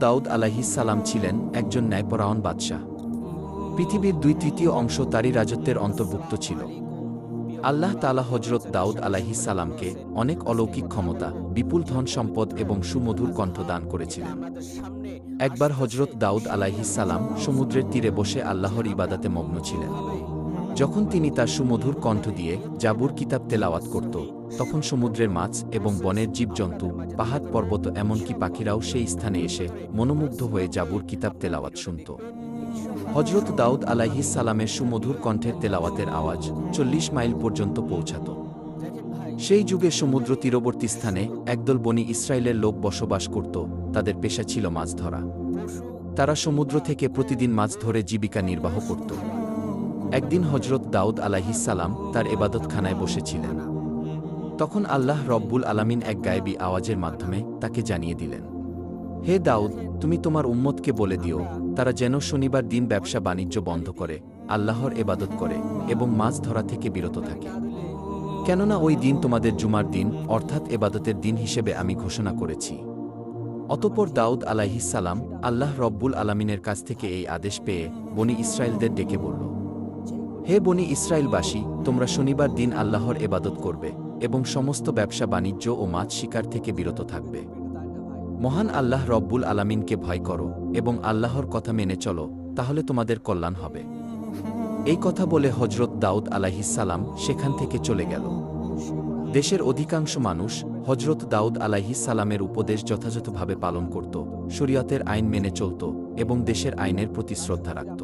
দাউদ আলাইহিস সালাম ছিলেন একজন ন্যায়পরায়ণ বাদশাহ। পৃথিবীর 2/3 অংশ তারই রাজত্বের অন্তর্ভুক্ত ছিল। আল্লাহ তাআলা হযরত দাউদ আলাইহিস সালামকে অনেক অলৌকিক ক্ষমতা, বিপুল ধন সম্পদ এবং সুমধুর কণ্ঠ দান করেছিলেন। একবার হযরত দাউদ আলাইহিস সালাম সমুদ্রের তীরে বসে আল্লাহর ইবাদতে মগ্ন ছিলেন। যখন তিনি তার সুমধুর কণ্ঠ দিয়ে জাবুর কিতাব তেলাওয়াত করত, তখন সমুদ্রের মাছ এবং বনের জীবজন্তু, পাহাড় পর্বত এমনকি পাখিরাও সেই স্থানে এসে মনোমুগ্ধ হয়ে জাবুর কিতাব তেলাওয়াত শুনত। হযরত দাউদ আলাইহিস সালামের সুমধুর কণ্ঠের তেলাওয়াতের আওয়াজ 40 মাইল পর্যন্ত পৌঁছাত। সেই যুগে সমুদ্র তীরবর্তী স্থানে একদল বনি ইসরায়েলের লোক বসবাস করত। তাদের পেশা ছিল মাছ ধরা। তারা সমুদ্র থেকে প্রতিদিন মাছ ধরে জীবিকা নির্বাহ করত। একদিন হযরত দাউদ আলাইহিস সালাম তার ইবাদতখানায় বসেছিলেন। তখন আল্লাহ রব্বুল আলামিন এক গায়েবী আওয়াজের মাধ্যমে তাকে জানিয়ে দিলেন, হে দাউদ, তুমি তোমার উম্মতকে বলে দিও, তারা যেন শনিবার দিন ব্যবসা বাণিজ্য বন্ধ করে আল্লাহর ইবাদত করে এবং মাছ ধরা থেকে বিরত থাকে। কেননা ওই দিন তোমাদের জুমার দিন অর্থাৎ ইবাদতের দিন হিসেবে আমি ঘোষণা করেছি। অতঃপর দাউদ আলাইহিস সালাম আল্লাহ রব্বুল আলামিনের কাছ থেকে এই আদেশ পেয়ে বনি ইসরায়েলদের ডেকে বলল, হে বনি ইসরায়েলবাসী, তোমরা শনিবার দিন আল্লাহর ইবাদত করবে এবং সমস্ত ব্যবসা বাণিজ্য ও মাছ শিকার থেকে বিরত থাকবে। মহান আল্লাহ রব্বুল আলামিনকে ভয় করো এবং আল্লাহর কথা মেনে চলো, তাহলে তোমাদের কল্যাণ হবে। এই কথা বলে হযরত দাউদ আলাইহিস সালাম সেখান থেকে চলে গেল। দেশের অধিকাংশ মানুষ হযরত দাউদ আলাইহিস সালামের উপদেশ যথাযথভাবে পালন করত, শরীয়তের আইন মেনে চলত এবং দেশের আইনের প্রতি শ্রদ্ধা রাখত।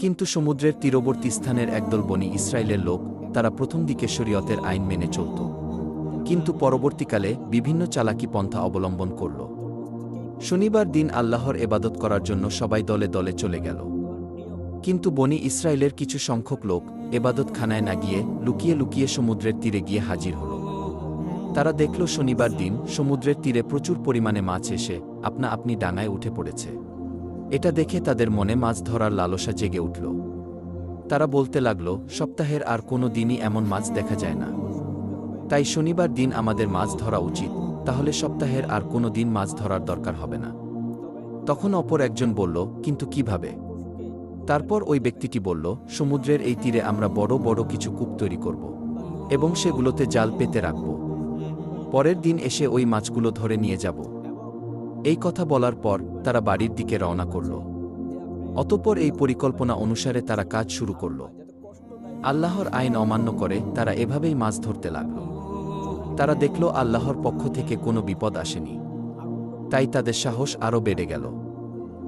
কিন্তু সমুদ্রের তীরবর্তী স্থানের একদল বনি ইসরায়েলের লোক, তারা প্রথম দিকে শরীয়তের আইন মেনে চলত, কিন্তু পরবর্তীকালে বিভিন্ন চালাকি পন্থা অবলম্বন করল। শনিবার দিন আল্লাহর ইবাদত করার জন্য সবাই দলে দলে চলে গেল। কিন্তু বনি ইসরায়েলের কিছু সংখ্যক লোক ইবাদতখানায় না গিয়ে লুকিয়ে লুকিয়ে সমুদ্রের তীরে গিয়ে হাজির হল। তারা দেখল শনিবার দিন সমুদ্রের তীরে প্রচুর পরিমাণে মাছ এসে আপনা আপনি ডাঙায় উঠে পড়েছে। এটা দেখে তাদের মনে মাছ ধরার লালসা জেগে উঠল। তারা বলতে লাগল, সপ্তাহের আর কোনো দিনই এমন মাছ দেখা যায় না, তাই শনিবার দিন আমাদের মাছ ধরা উচিত, তাহলে সপ্তাহের আর কোনো দিন মাছ ধরার দরকার হবে না। তখন অপর একজন বলল, কিন্তু কিভাবে? তারপর ওই ব্যক্তিটি বলল, সমুদ্রের এই তীরে আমরা বড় বড় কিছু কূপ তৈরি করব এবং সেগুলোতে জাল পেতে রাখব। পরের দিন এসে ওই মাছগুলো ধরে নিয়ে যাব। এই কথা বলার পর তারা বাড়ির দিকে রওনা করল। অতঃপর এই পরিকল্পনা অনুসারে তারা কাজ শুরু করল। আল্লাহর আইন অমান্য করে তারা এভাবেই মাছ ধরতে লাগল। তারা দেখল আল্লাহর পক্ষ থেকে কোনো বিপদ আসেনি, তাই তাদের সাহস আরও বেড়ে গেল।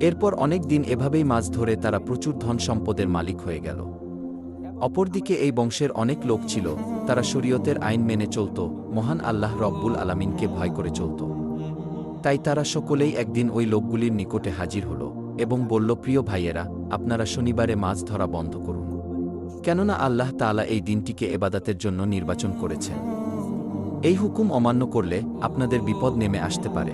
এরপর অনেক দিন এভাবেই মাছ ধরে তারা প্রচুর ধন সম্পদের মালিক হয়ে গেল। অপরদিকে এই বংশের অনেক লোক ছিল, তারা শরীয়তের আইন মেনে চলত, মহান আল্লাহ রব্বুল আলামিনকে ভয় করে চলত। তাই তারা সকলেই একদিন ওই লোকগুলির নিকটে হাজির হল এবং বলল, প্রিয় ভাইয়েরা, আপনারা শনিবারে মাছ ধরা বন্ধ করুন, কেননা আল্লাহ তাআলা এই দিনটিকে ইবাদতের জন্য নির্বাচন করেছেন। এই হুকুম অমান্য করলে আপনাদের বিপদ নেমে আসতে পারে।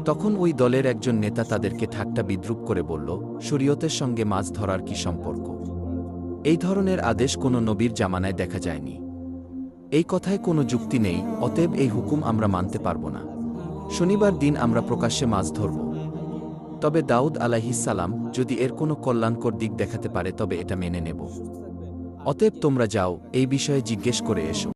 তখন ওই দলের একজন নেতা তাদেরকে ঠাট্টা বিদ্রূপ করে বলল, শরীয়তের সঙ্গে মাছ ধরার কি সম্পর্ক? এই ধরনের আদেশ কোনো নবীর জামানায় দেখা যায়নি। এই কথায় কোনো যুক্তি নেই, অতএব এই হুকুম আমরা মানতে পারব না। শনিবার দিন আমরা প্রকাশ্যে মাছ ধরব। তবে দাউদ আলাইহিস সালাম যদি এর কোনো কল্যাণকর দিক দেখাতে পারে তবে এটা মেনে নেব। অতএব তোমরা যাও, এই বিষয়ে জিজ্ঞেস করে এসো।